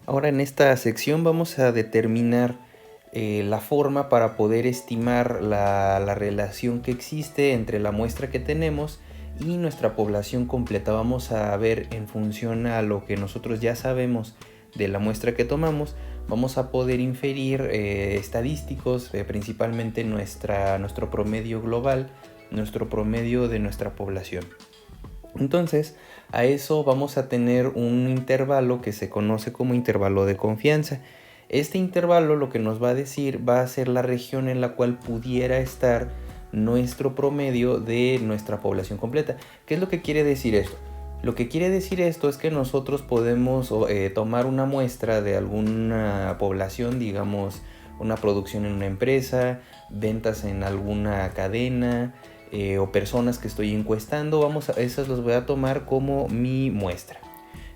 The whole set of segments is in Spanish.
Ahora en esta sección vamos a determinar la forma para poder estimar la relación que existe entre la muestra que tenemos y nuestra población completa. Vamos a ver en función a lo que nosotros ya sabemos de la muestra que tomamos, vamos a poder inferir estadísticos, principalmente nuestro promedio global, nuestro promedio de nuestra población. Entonces, a eso vamos a tener un intervalo que se conoce como intervalo de confianza. Este intervalo lo que nos va a decir va a ser la región en la cual pudiera estar nuestro promedio de nuestra población completa. ¿Qué es lo que quiere decir esto? Lo que quiere decir esto es que nosotros podemos tomar una muestra de alguna población, digamos una producción en una empresa, ventas en alguna cadena, o personas que estoy encuestando, esas las voy a tomar como mi muestra.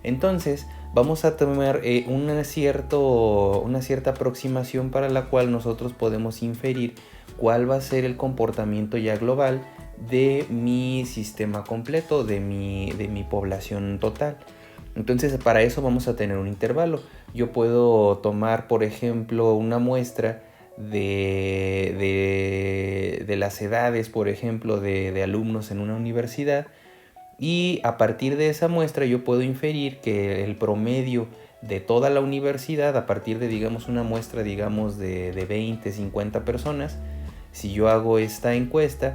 Entonces vamos a tomar una cierta aproximación para la cual nosotros podemos inferir cuál va a ser el comportamiento ya global de mi sistema completo, de mi población total. Entonces para eso vamos a tener un intervalo. Yo puedo tomar, por ejemplo, una muestra de las edades, por ejemplo, de alumnos en una universidad, y a partir de esa muestra yo puedo inferir que el promedio de toda la universidad, a partir de, digamos, una muestra, digamos, de 20, 50 personas, si yo hago esta encuesta,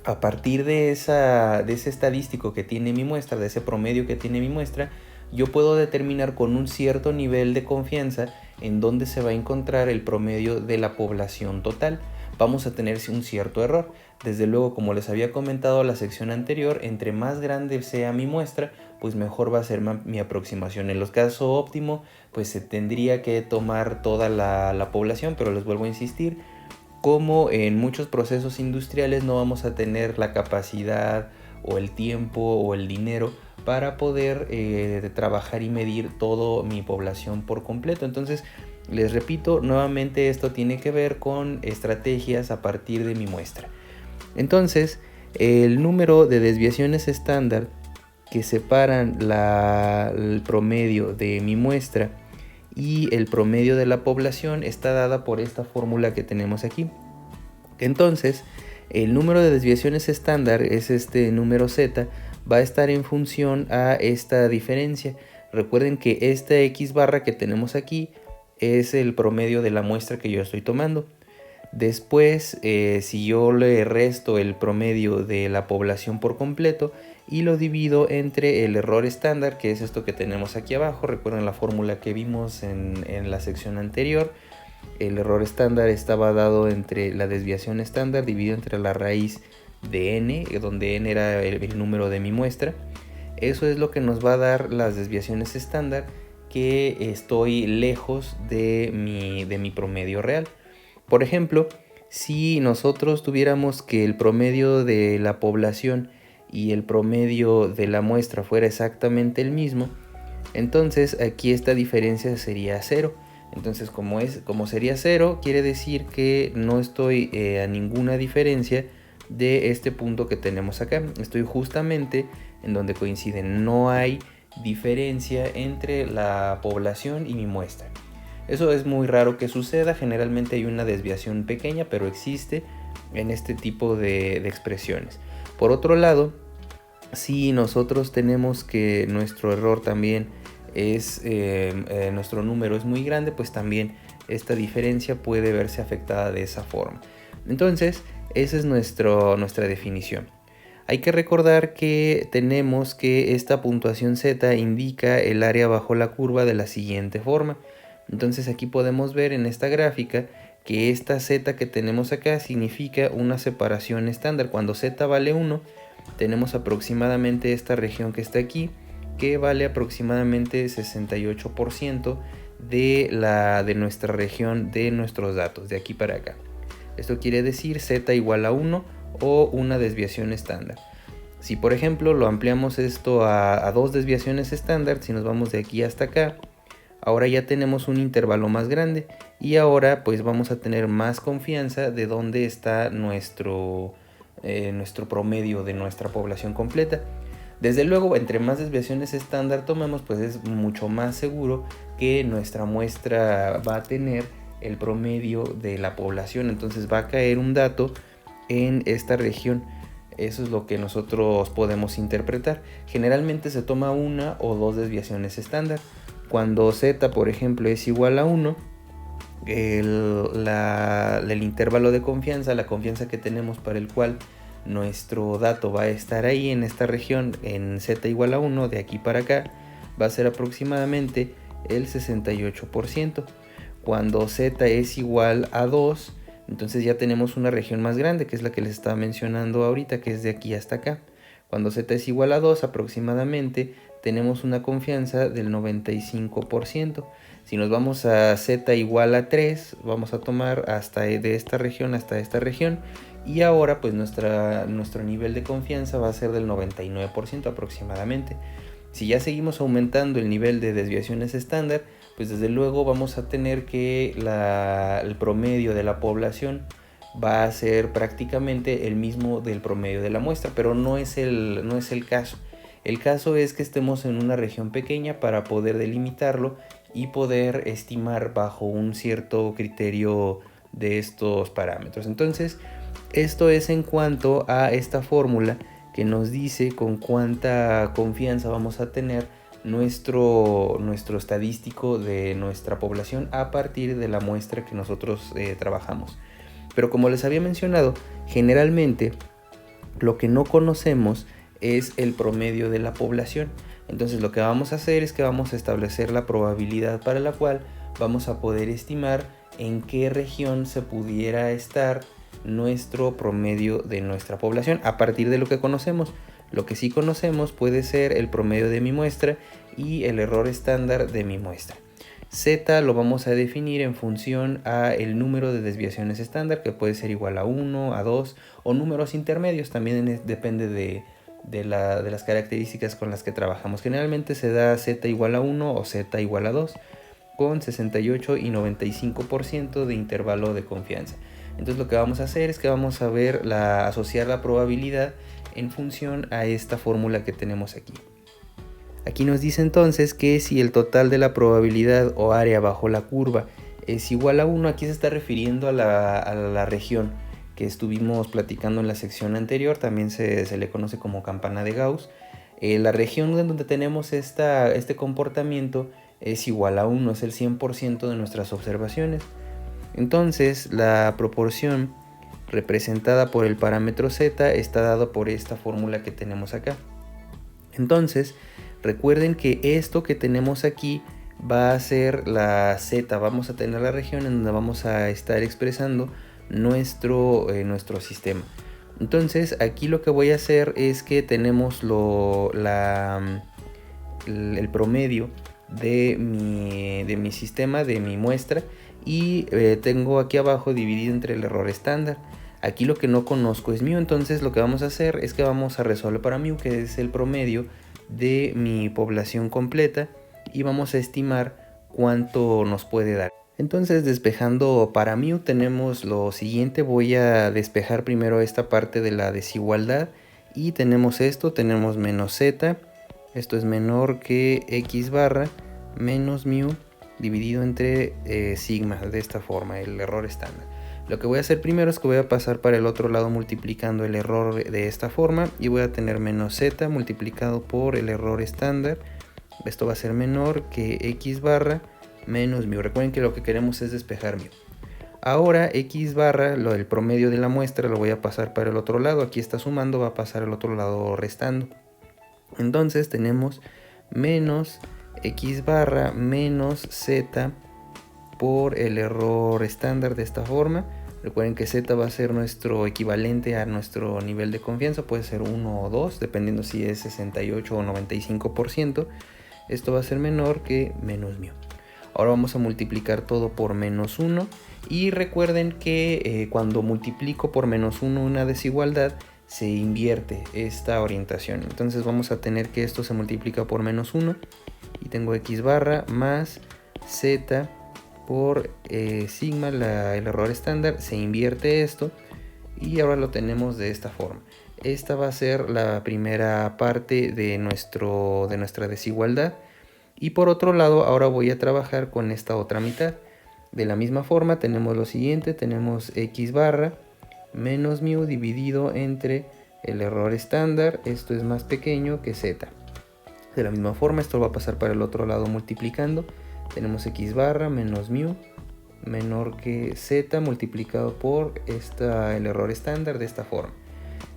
a partir de ese estadístico que tiene mi muestra, de ese promedio que tiene mi muestra, yo puedo determinar con un cierto nivel de confianza en dónde se va a encontrar el promedio de la población total. Vamos a tener un cierto error. Desde luego, como les había comentado en la sección anterior, entre más grande sea mi muestra, pues mejor va a ser mi aproximación. En los casos óptimos, pues se tendría que tomar toda la población, pero les vuelvo a insistir, como en muchos procesos industriales no vamos a tener la capacidad o el tiempo o el dinero para poder trabajar y medir toda mi población por completo. Entonces, les repito, nuevamente esto tiene que ver con estrategias a partir de mi muestra. Entonces, el número de desviaciones estándar que separan el promedio de mi muestra y el promedio de la población está dada por esta fórmula que tenemos aquí. Entonces, el número de desviaciones estándar es este número z, va a estar en función a esta diferencia. Recuerden que esta x barra que tenemos aquí es el promedio de la muestra que yo estoy tomando. Después, si yo le resto el promedio de la población por completo y lo divido entre el error estándar, que es esto que tenemos aquí abajo, recuerden la fórmula que vimos en la sección anterior. El error estándar estaba dado entre la desviación estándar dividido entre la raíz de n, donde n era el número de mi muestra. Eso es lo que nos va a dar las desviaciones estándar que estoy lejos de mi promedio real. Por ejemplo, si nosotros tuviéramos que el promedio de la población y el promedio de la muestra fuera exactamente el mismo, entonces aquí esta diferencia sería 0. Entonces como sería 0, quiere decir que no estoy a ninguna diferencia de este punto que tenemos acá. Estoy justamente en donde coinciden. No hay diferencia entre la población y mi muestra. Eso es muy raro que suceda. Generalmente hay una desviación pequeña, pero existe en este tipo de expresiones. Por otro lado, si nosotros tenemos que nuestro error también es nuestro número es muy grande, pues también esta diferencia puede verse afectada de esa forma. Entonces, esa es nuestra definición. Hay que recordar que tenemos que esta puntuación z indica el área bajo la curva de la siguiente forma. Entonces aquí podemos ver en esta gráfica que esta z que tenemos acá significa una separación estándar. Cuando z vale 1, tenemos aproximadamente esta región que está aquí, que vale aproximadamente 68% de nuestra región, de nuestros datos, de aquí para acá. Esto quiere decir z igual a 1 o una desviación estándar. Si por ejemplo lo ampliamos esto a 2 desviaciones estándar, si nos vamos de aquí hasta acá, ahora ya tenemos un intervalo más grande y ahora pues vamos a tener más confianza de dónde está nuestro promedio de nuestra población completa. Desde luego, entre más desviaciones estándar tomemos, pues es mucho más seguro que nuestra muestra va a tener el promedio de la población. Entonces va a caer un dato en esta región. Eso es lo que nosotros podemos interpretar. Generalmente se toma una o dos desviaciones estándar. Cuando z, por ejemplo, es igual a 1, el intervalo de confianza, la confianza que tenemos para el cual nuestro dato va a estar ahí en esta región, en z igual a 1, de aquí para acá, va a ser aproximadamente el 68%. Cuando z es igual a 2, entonces ya tenemos una región más grande, que es la que les estaba mencionando ahorita, que es de aquí hasta acá. Cuando z es igual a 2 aproximadamente, tenemos una confianza del 95%. Si nos vamos a z igual a 3, vamos a tomar hasta de esta región hasta esta región. Y ahora pues nuestro nivel de confianza va a ser del 99% aproximadamente. Si ya seguimos aumentando el nivel de desviaciones estándar, pues desde luego vamos a tener que el promedio de la población va a ser prácticamente el mismo del promedio de la muestra, pero no es el caso. El caso es que estemos en una región pequeña para poder delimitarlo y poder estimar bajo un cierto criterio de estos parámetros. Entonces, esto es en cuanto a esta fórmula que nos dice con cuánta confianza vamos a tener nuestro estadístico de nuestra población a partir de la muestra que nosotros trabajamos. Pero como les había mencionado, generalmente lo que no conocemos es el promedio de la población. Entonces lo que vamos a hacer es que vamos a establecer la probabilidad para la cual vamos a poder estimar en qué región se pudiera estar nuestro promedio de nuestra población a partir de lo que conocemos. Lo que sí conocemos puede ser el promedio de mi muestra y el error estándar de mi muestra. Z lo vamos a definir en función a el número de desviaciones estándar, que puede ser igual a 1, a 2 o números intermedios, también depende de las características con las que trabajamos. Generalmente se da Z igual a 1 o Z igual a 2 con 68 y 95% de intervalo de confianza. Entonces lo que vamos a hacer es que vamos a asociar la probabilidad en función a esta fórmula que tenemos aquí. Aquí nos dice entonces que si el total de la probabilidad o área bajo la curva es igual a 1, aquí se está refiriendo a la región que estuvimos platicando en la sección anterior, también se le conoce como campana de Gauss. La región en donde tenemos este comportamiento es igual a 1, es el 100% de nuestras observaciones. Entonces la proporción representada por el parámetro z está dado por esta fórmula que tenemos acá. Entonces recuerden que esto que tenemos aquí va a ser la z, vamos a tener la región en donde vamos a estar expresando nuestro sistema. Entonces aquí lo que voy a hacer es que tenemos el promedio de mi sistema, de mi muestra, y tengo aquí abajo dividido entre el error estándar. Aquí lo que no conozco es μ, entonces lo que vamos a hacer es que vamos a resolver para μ, que es el promedio de mi población completa, y vamos a estimar cuánto nos puede dar. Entonces, despejando para μ tenemos lo siguiente. Voy a despejar primero esta parte de la desigualdad y tenemos esto, tenemos menos z, esto es menor que x barra menos μ dividido entre sigma, de esta forma, el error estándar. Lo que voy a hacer primero es que voy a pasar para el otro lado multiplicando el error de esta forma, y voy a tener menos z multiplicado por el error estándar. Esto va a ser menor que x barra menos μ. Recuerden que lo que queremos es despejar μ. Ahora x barra, el promedio de la muestra, lo voy a pasar para el otro lado. Aquí está sumando, va a pasar al otro lado restando. Entonces tenemos menos x barra menos z por el error estándar, de esta forma. Recuerden que z va a ser nuestro equivalente a nuestro nivel de confianza, puede ser 1 o 2, dependiendo si es 68 o 95%. Esto va a ser menor que menos μ. Ahora vamos a multiplicar todo por menos 1, y recuerden que cuando multiplico por menos 1 una desigualdad, se invierte esta orientación. Entonces vamos a tener que esto se multiplica por menos 1 y tengo x barra más z por sigma, el error estándar, se invierte esto y ahora lo tenemos de esta forma. esta va a ser la primera parte de nuestra desigualdad. Y por otro lado, ahora voy a trabajar con esta otra mitad. De la misma forma tenemos lo siguiente, tenemos x barra menos mu dividido entre el error estándar, esto es más pequeño que z. De la misma forma, esto va a pasar para el otro lado multiplicando. Tenemos x barra menos mu menor que z multiplicado por el error estándar de esta forma.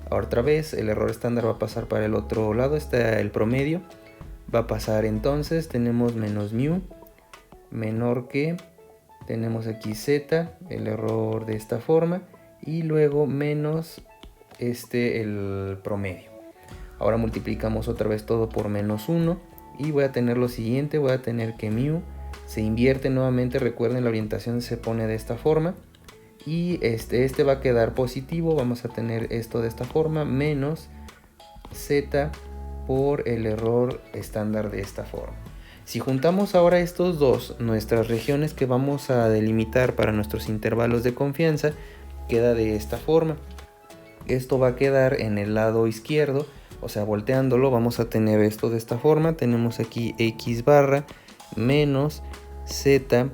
Ahora otra vez el error estándar va a pasar para el otro lado, está el promedio. Va a pasar entonces, tenemos menos mu menor que, tenemos aquí z, el error de esta forma, y luego menos el promedio. Ahora multiplicamos otra vez todo por menos 1 y voy a tener lo siguiente, voy a tener que mu se invierte nuevamente, recuerden la orientación se pone de esta forma, y este va a quedar positivo, vamos a tener esto de esta forma, menos z por el error estándar de esta forma. Si juntamos ahora estos dos, nuestras regiones que vamos a delimitar para nuestros intervalos de confianza, queda de esta forma. Esto va a quedar en el lado izquierdo, o sea, volteándolo, vamos a tener esto de esta forma. Tenemos aquí x barra menos z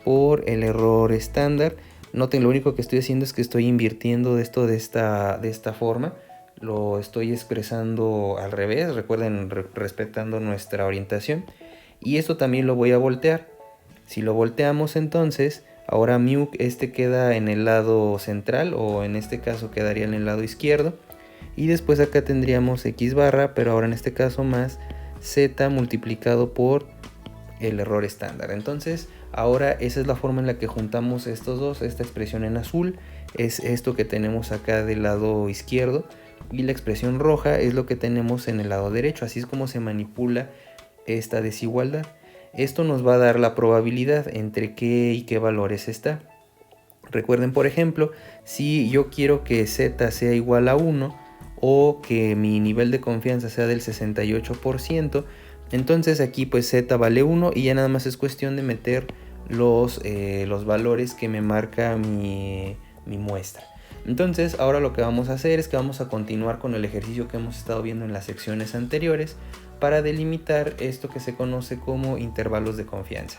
por el error estándar. Noten, lo único que estoy haciendo es que estoy invirtiendo esto de esta forma. Lo estoy expresando al revés, recuerden, respetando nuestra orientación. Y esto también lo voy a voltear. Si lo volteamos entonces, ahora mu queda en el lado central, o en este caso quedaría en el lado izquierdo. Y después acá tendríamos x barra, pero ahora en este caso más z multiplicado por el error estándar. Entonces ahora esa es la forma en la que juntamos estos dos. Esta expresión en azul es esto que tenemos acá del lado izquierdo, y la expresión roja es lo que tenemos en el lado derecho. Así es como se manipula esta desigualdad. Esto nos va a dar la probabilidad entre qué y qué valores está. Recuerden, por ejemplo, si yo quiero que z sea igual a 1 o que mi nivel de confianza sea del 68%, entonces aquí pues z vale 1 y ya nada más es cuestión de meter los valores que me marca mi muestra. Entonces ahora lo que vamos a hacer es que vamos a continuar con el ejercicio que hemos estado viendo en las secciones anteriores para delimitar esto que se conoce como intervalos de confianza.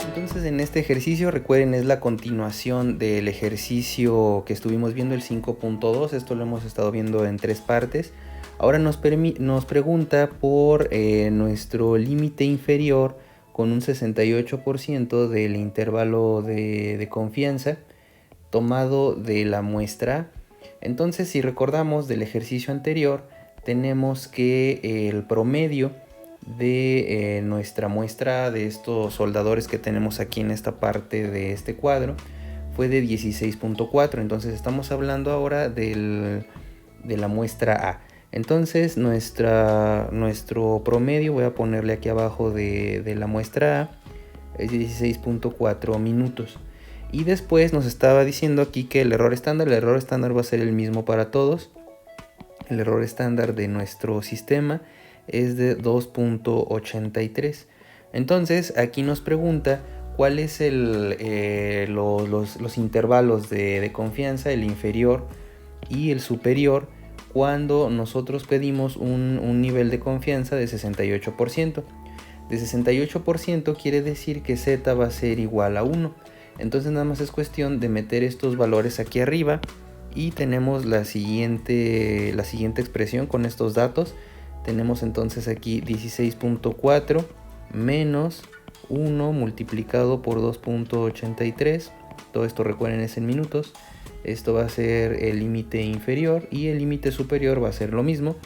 Entonces en este ejercicio, recuerden, es la continuación del ejercicio que estuvimos viendo, el 5.2, esto lo hemos estado viendo en 3 partes. Ahora nos pregunta por nuestro límite inferior con un 68% del intervalo de confianza tomado de la muestra A. Entonces, si recordamos del ejercicio anterior, tenemos que el promedio de nuestra muestra de estos soldadores que tenemos aquí en esta parte de este cuadro fue de 16.4. entonces estamos hablando ahora de la muestra A. Entonces nuestro promedio, voy a ponerle aquí abajo de la muestra A, es 16.4 minutos. Y después nos estaba diciendo aquí que el error estándar va a ser el mismo para todos. El error estándar de nuestro sistema es de 2.83. Entonces aquí nos pregunta cuáles los intervalos de confianza, el inferior y el superior, cuando nosotros pedimos un nivel de confianza de 68%. De 68% quiere decir que z va a ser igual a 1. Entonces nada más es cuestión de meter estos valores aquí arriba y tenemos la siguiente expresión con estos datos. Tenemos entonces aquí 16.4 menos 1 multiplicado por 2.83. Todo esto, recuerden, es en minutos. Esto va a ser el límite inferior y el límite superior va a ser lo mismo.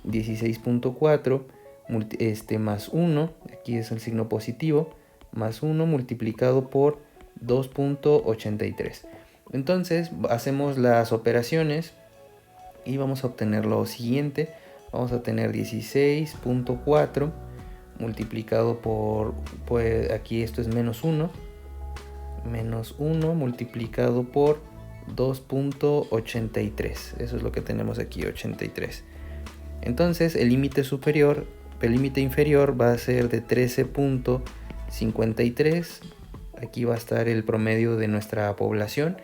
16.4 más 1, aquí es el signo positivo, más 1 multiplicado por 2.83. Entonces hacemos las operaciones y vamos a obtener lo siguiente. Vamos a tener 16.4 multiplicado por, pues aquí esto es menos 1 multiplicado por 2.83. Eso es lo que tenemos aquí, 83. Entonces el límite inferior va a ser de 13.53. Aquí va a estar el promedio de nuestra población.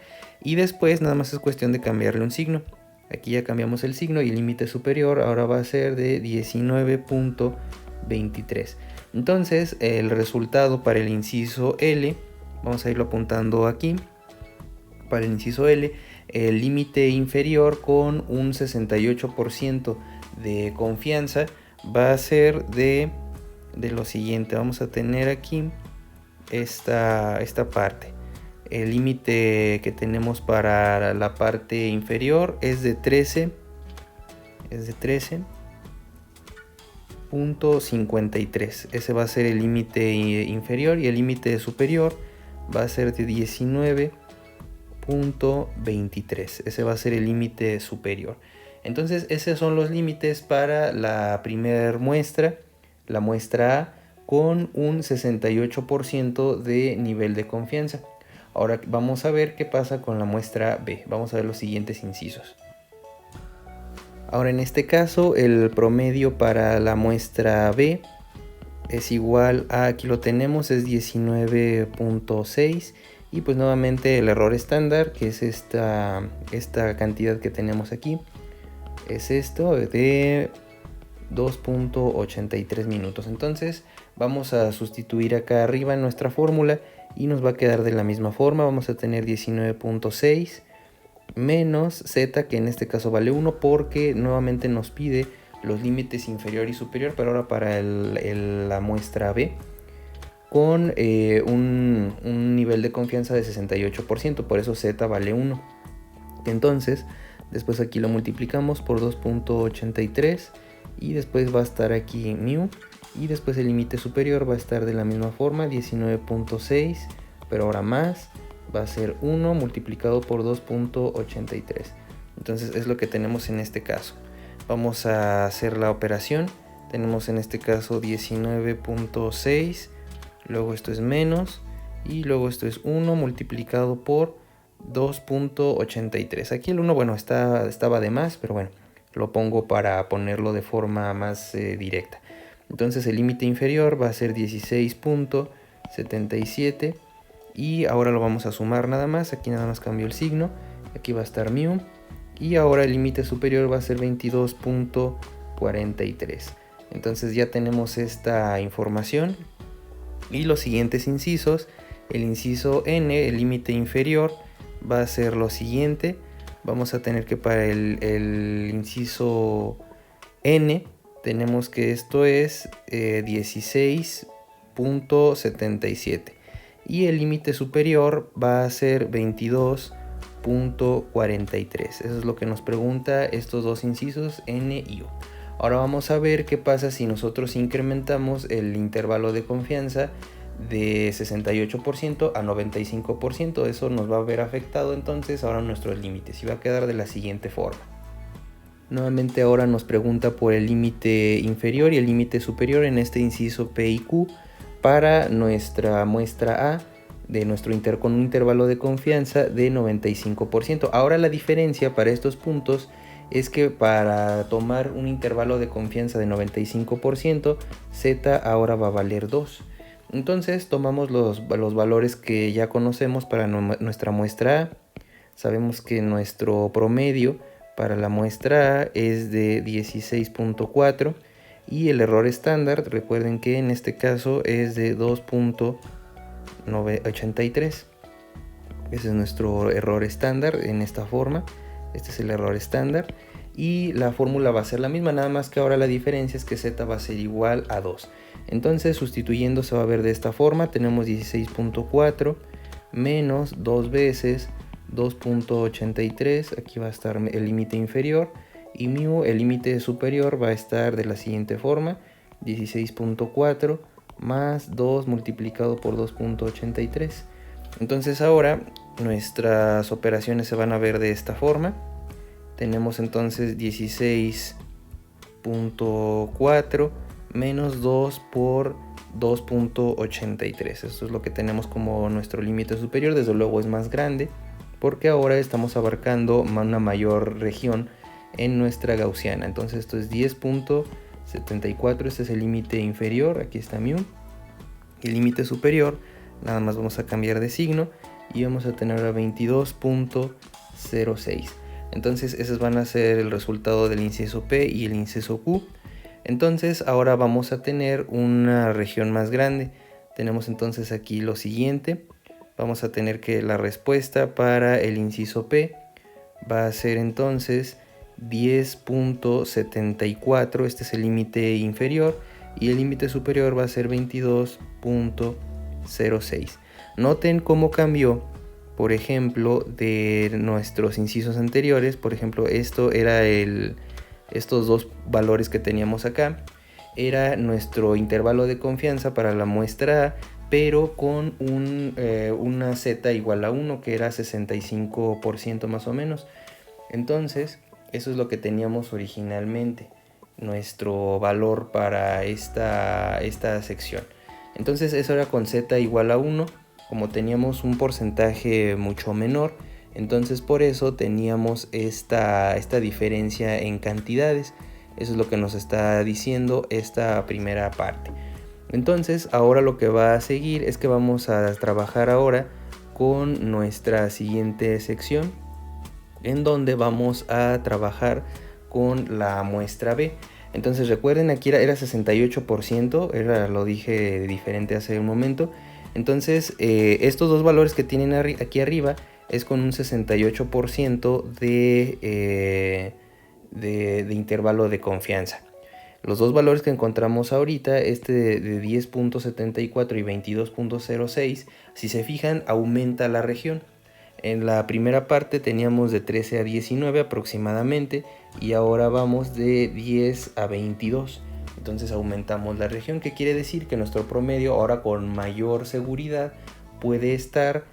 y después nada más es cuestión de cambiarle un signo. Aquí ya cambiamos el signo y el límite superior ahora va a ser de 19.23. Entonces el resultado para el inciso L, vamos a irlo apuntando aquí. Para el inciso L, el límite inferior con un 68% de confianza va a ser de lo siguiente. Vamos a tener aquí esta parte. El límite que tenemos para la parte inferior es de 13.53. Ese va a ser el límite inferior, y el límite superior va a ser de 19.23. Ese va a ser el límite superior. Entonces esos son los límites para la primera muestra, la muestra A, con un 68% de nivel de confianza. Ahora vamos a ver qué pasa con la muestra B. Vamos a ver los siguientes incisos. Ahora en este caso el promedio para la muestra B es igual a, aquí lo tenemos, es 19.6, y pues nuevamente el error estándar, que es esta cantidad que tenemos aquí, es esto de 2.83 minutos. Entonces vamos a sustituir acá arriba en nuestra fórmula y nos va a quedar de la misma forma. Vamos a tener 19.6 menos z, que en este caso vale 1 porque nuevamente nos pide los límites inferior y superior, pero ahora para la muestra B, con un nivel de confianza de 68%, por eso z vale 1. Entonces después aquí lo multiplicamos por 2.83 y después va a estar aquí mu, y después el límite superior va a estar de la misma forma, 19.6, pero ahora más, va a ser 1 multiplicado por 2.83. Entonces es lo que tenemos en este caso. Vamos a hacer la operación. Tenemos en este caso 19.6, luego esto es menos, y luego esto es 1 multiplicado por 2.83. Aquí el 1, bueno, estaba de más, pero bueno, lo pongo para ponerlo de forma más directa. Entonces el límite inferior va a ser 16.77, y ahora lo vamos a sumar nada más. Aquí nada más cambio el signo, aquí va a estar mu, y ahora el límite superior va a ser 22.43. Entonces ya tenemos esta información. Y los siguientes incisos, el inciso N, el límite inferior, va a ser lo siguiente. Vamos a tener que para el inciso N tenemos que esto es 16.77, y el límite superior va a ser 22.43. Eso es lo que nos pregunta estos dos incisos N y U. Ahora vamos a ver qué pasa si nosotros incrementamos el intervalo de confianza de 68% a 95%. Eso nos va a ver afectado entonces ahora nuestros límites, y va a quedar de la siguiente forma. Nuevamente ahora nos pregunta por el límite inferior y el límite superior en este inciso P y Q para nuestra muestra A con un intervalo de confianza de 95%. Ahora la diferencia para estos puntos es que para tomar un intervalo de confianza de 95%, z ahora va a valer 2. Entonces tomamos los valores que ya conocemos para nuestra muestra A. Sabemos que nuestro promedio para la muestra A es de 16.4, y el error estándar, recuerden que en este caso es de 2.83. Ese es nuestro error estándar en esta forma. Este es el error estándar, y la fórmula va a ser la misma, nada más que ahora la diferencia es que z va a ser igual a 2. Entonces sustituyendo se va a ver de esta forma. Tenemos 16.4 menos 2 veces 2.83, aquí va a estar el límite inferior, y mu, el límite superior, va a estar de la siguiente forma, 16.4 más 2 multiplicado por 2.83. Entonces ahora nuestras operaciones se van a ver de esta forma. Tenemos entonces 16.4 menos 2 por 2.83. Esto es lo que tenemos como nuestro límite superior. Desde luego es más grande porque ahora estamos abarcando una mayor región en nuestra gaussiana. Entonces esto es 10.74. Este es el límite inferior, aquí está mu. Y el límite superior, nada más vamos a cambiar de signo, y vamos a tener a 22.06. Entonces esos van a ser el resultado del inciso P y el inciso Q. Entonces ahora vamos a tener una región más grande. Tenemos entonces aquí lo siguiente. Vamos a tener que la respuesta para el inciso P va a ser entonces 10.74, este es el límite inferior, y el límite superior va a ser 22.06. Noten cómo cambió, por ejemplo, de nuestros incisos anteriores. Por ejemplo, estos dos valores que teníamos acá, era nuestro intervalo de confianza para la muestra A, pero con una z igual a 1, que era 65% más o menos. Entonces, eso es lo que teníamos originalmente, nuestro valor para esta sección. Entonces, eso era con z igual a 1, como teníamos un porcentaje mucho menor, entonces por eso teníamos esta diferencia en cantidades. Eso es lo que nos está diciendo esta primera parte. Entonces ahora lo que va a seguir es que vamos a trabajar ahora con nuestra siguiente sección, en donde vamos a trabajar con la muestra B. Entonces recuerden, aquí era 68%, lo dije diferente hace un momento. Entonces estos dos valores que tienen aquí arriba es con un 68% de intervalo de confianza. Los dos valores que encontramos ahorita, este de 10.74 y 22.06, si se fijan, aumenta la región. En la primera parte teníamos de 13 a 19 aproximadamente, y ahora vamos de 10 a 22. Entonces aumentamos la región, que quiere decir que nuestro promedio ahora con mayor seguridad puede estar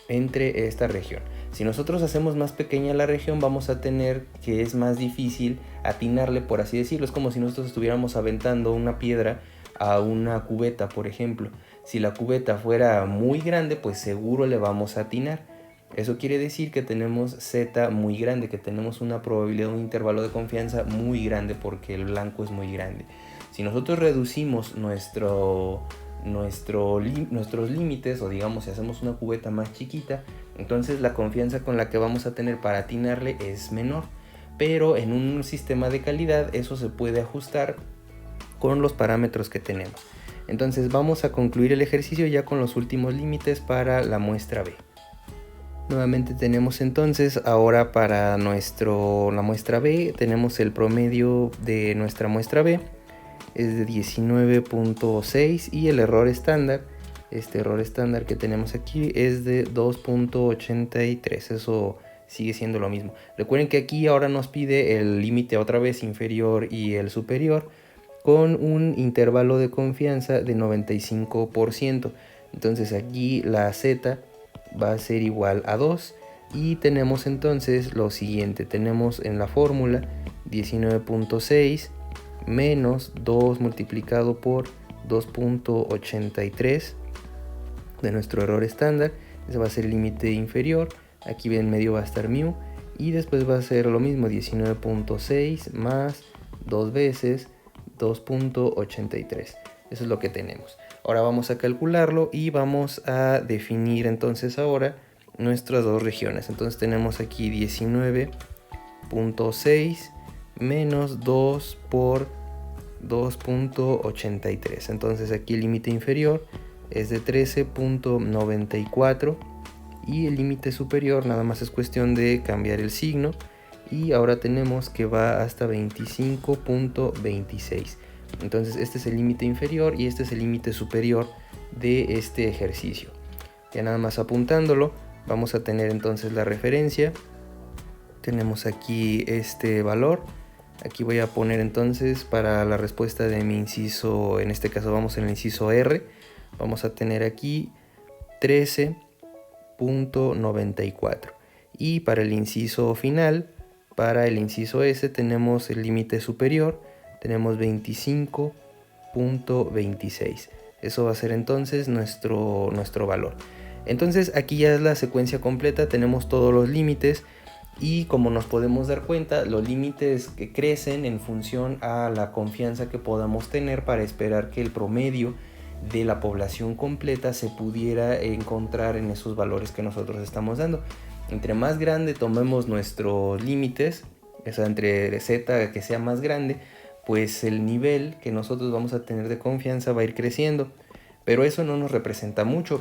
entre esta región. Si nosotros hacemos más pequeña la región, vamos a tener que es más difícil atinarle, por así decirlo. Es como si nosotros estuviéramos aventando una piedra a una cubeta, por ejemplo. Si la cubeta fuera muy grande, pues seguro le vamos a atinar. Eso quiere decir que tenemos z muy grande, que tenemos una probabilidad, un intervalo de confianza muy grande, porque el blanco es muy grande. Si nosotros reducimos nuestros límites, o digamos si hacemos una cubeta más chiquita, entonces la confianza con la que vamos a tener para atinarle es menor. Pero en un sistema de calidad eso se puede ajustar con los parámetros que tenemos. Entonces vamos a concluir el ejercicio ya con los últimos límites para la muestra B. Nuevamente tenemos entonces ahora para la muestra B, tenemos el promedio de nuestra muestra B, es de 19.6, y el error estándar, este error estándar que tenemos aquí, es de 2.83. Eso sigue siendo lo mismo. Recuerden que aquí ahora nos pide el límite otra vez inferior y el superior con un intervalo de confianza de 95%. Entonces aquí la z va a ser igual a 2, y tenemos entonces lo siguiente. Tenemos en la fórmula 19.6 menos 2 multiplicado por 2.83 de nuestro error estándar. Ese va a ser el límite inferior. Aquí en medio va a estar mu, y después va a ser lo mismo, 19.6 más 2 veces 2.83. Eso es lo que tenemos. Ahora vamos a calcularlo y vamos a definir entonces ahora nuestras dos regiones. Entonces tenemos aquí 19.6 menos 2 por 2.83. Entonces aquí el límite inferior es de 13.94 y el límite superior nada más es cuestión de cambiar el signo, y ahora tenemos que va hasta 25.26. Entonces este es el límite inferior y este es el límite superior de este ejercicio. Ya nada más apuntándolo, vamos a tener entonces la referencia. Tenemos aquí este valor. Aquí voy a poner entonces para la respuesta de mi inciso, en este caso vamos en el inciso R, vamos a tener aquí 13.94. Y para el inciso final, para el inciso S, tenemos el límite superior, tenemos 25.26. Eso va a ser entonces nuestro valor. Entonces aquí ya es la secuencia completa, tenemos todos los límites, y como nos podemos dar cuenta, los límites que crecen en función a la confianza que podamos tener para esperar que el promedio de la población completa se pudiera encontrar en esos valores que nosotros estamos dando. Entre más grande tomemos nuestros límites, o sea, entre Z que sea más grande, pues el nivel que nosotros vamos a tener de confianza va a ir creciendo. Pero eso no nos representa mucho,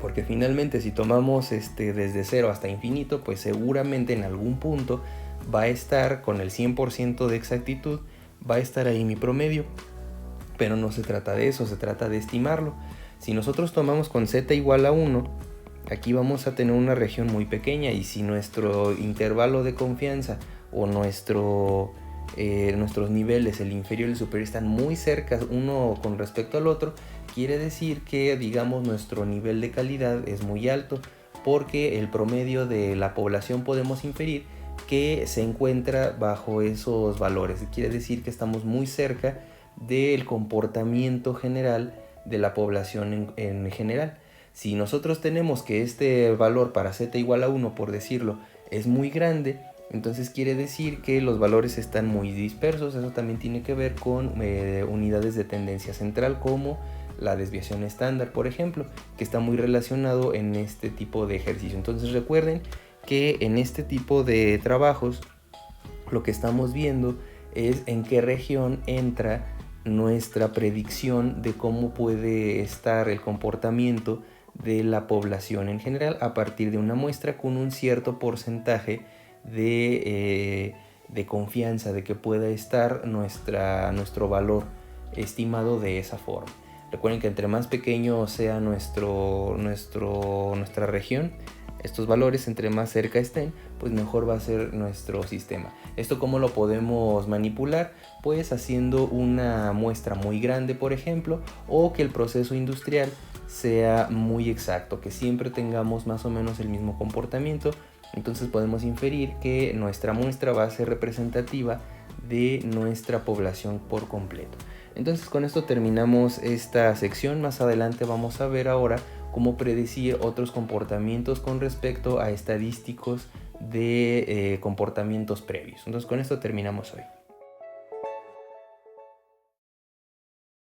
porque finalmente si tomamos desde 0 hasta infinito, pues seguramente en algún punto va a estar con el 100% de exactitud, va a estar ahí mi promedio. Pero no se trata de eso, se trata de estimarlo. Si nosotros tomamos con z igual a 1, aquí vamos a tener una región muy pequeña, y si nuestro intervalo de confianza o nuestros niveles, el inferior y el superior, están muy cerca uno con respecto al otro, quiere decir que, digamos, nuestro nivel de calidad es muy alto, porque el promedio de la población podemos inferir que se encuentra bajo esos valores. Quiere decir que estamos muy cerca del comportamiento general de la población en general. Si nosotros tenemos que este valor para z igual a 1, por decirlo, es muy grande, entonces quiere decir que los valores están muy dispersos. Eso también tiene que ver con unidades de tendencia central, como la desviación estándar, por ejemplo, que está muy relacionado en este tipo de ejercicio. Entonces recuerden que en este tipo de trabajos lo que estamos viendo es en qué región entra nuestra predicción de cómo puede estar el comportamiento de la población en general a partir de una muestra con un cierto porcentaje de confianza de que pueda estar nuestro valor estimado de esa forma. Recuerden que entre más pequeño sea nuestra región, estos valores, entre más cerca estén, pues mejor va a ser nuestro sistema. ¿Esto cómo lo podemos manipular? Pues haciendo una muestra muy grande, por ejemplo, o que el proceso industrial sea muy exacto, que siempre tengamos más o menos el mismo comportamiento. Entonces podemos inferir que nuestra muestra va a ser representativa de nuestra población por completo. Entonces con esto terminamos esta sección. Más adelante vamos a ver ahora cómo predecir otros comportamientos con respecto a estadísticos de comportamientos previos. Entonces con esto terminamos hoy.